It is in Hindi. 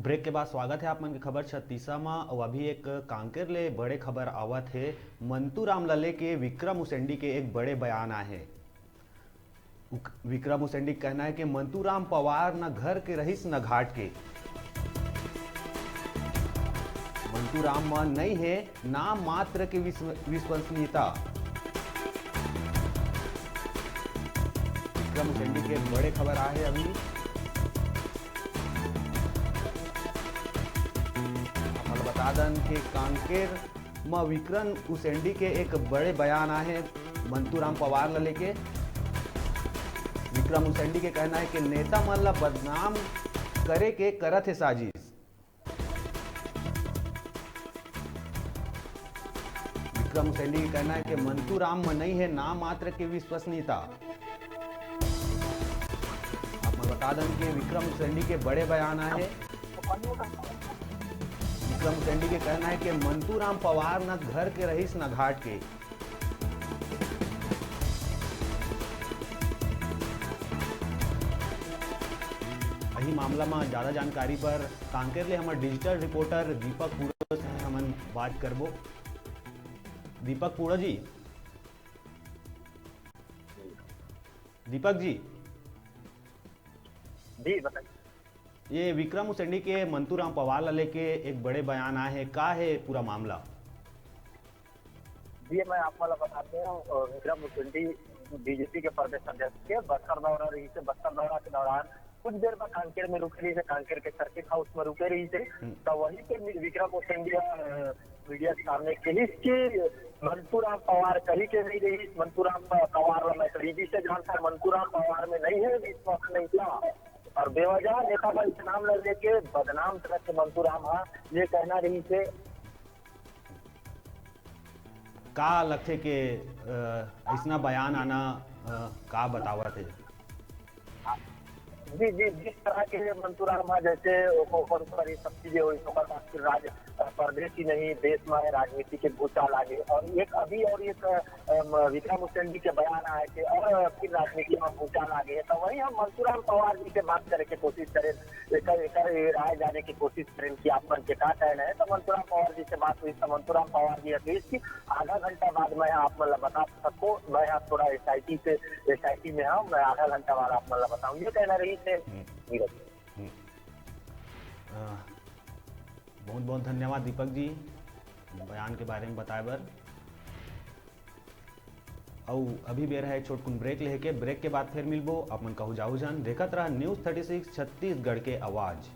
ब्रेक के बाद स्वागत है आप मन के खबर 36 में। और अभी एक कांकेर ले बड़े खबर आवत है। मंतूराम लले के विक्रम उसेंडी के एक बड़े बयान आए हैं। विक्रम उसेंडी का कहना है कि मंतूराम पवार न घर के रहीस न घाट के। मंतूराम में नहीं है नाम मात्र के विश्वसनीयता। विक्रम उसेंडी के बड़े खबर आए हैं अभी। बता दें कि कांकेर में विक्रम उसेंडी के एक बड़े बयान आए मंतूराम पवार ला लेके। विक्रम उसेंडी के कहना है कि नेता मन ला बदनाम करे के करत है साजिश। विक्रम उसेंडी का कहना है कि मंतूराम में नहीं है नाम मात्र की विश्वसनीयता। आप बता दें कि विक्रम उसेंडी के बड़े बयान आए। विक्रम उसेंडी के कहना है कि मंतूराम पवार न घर के रहीस न घाट के। यही मामला में ज्यादा जानकारी पर कांकेर ले हमारे डिजिटल रिपोर्टर दीपक पूड़ा से हम बात करबो। दीपक पूड़ा जी, दीपक जी बताइए। ये विक्रम उसेंडी के मंतूराम पवार ला लेके एक बड़े बयान आए हैं, का है पूरा मामला? जी मैं आपको बताते हैं। विक्रम उसेंडी बीजेपी के प्रदेश अध्यक्ष के बस्तर दौरा रही थे। बस्तर दौरा के दौरान कुछ देर में कांकेर में रुके रही थे। कांकेर के सर्किट हाउस में रुके रही थे। तो वहीं पे विक्रम उसेंडी मीडिया के सामने कही कि मंतूराम पवार कही के नहीं रही। मंतूराम पवार में करीबी से जानता मंतूराम पवार में नहीं है विश्वास नहीं था और बेवजह नेता बल के नाम लेके बदनाम तरह से मंतूराम ये कहना रही थे। का लगते के ऐसा बयान आना का बतावत है? जी जी जिस तरह के मंतूराम जैसे सब चीजें हुई राज परदेशी नहीं देश में राजनीति के भूचाल आगे और एक अभी और एक विक्रम उसेंडी के बयान आए थे और फिर राजनीति में भूचाल आगे है। तो वही हम मंतूराम पवार जी से बात करे की कोशिश करें, राय जाने की कोशिश करें कि आप मन के का कहना है। तो मंतूराम पवार जी से बात हुई तो मंतूराम पवार जी अखिलेश की आधा घंटा बाद मैं आप मतलब बता सकूँ। मैं आप थोड़ा एस आई टी में हूँ, मैं आधा घंटा बाद आप मतलब बताऊँ ये कहना रही थे। बहुत बहुत धन्यवाद दीपक जी बयान के बारे में बताए बर। और अभी बेर है छोटकुन ब्रेक लेके। ब्रेक के बाद फिर मिलबो। अपन कहू जाऊ जान देखत रहा न्यूज़ 36 छत्तीसगढ़ के आवाज।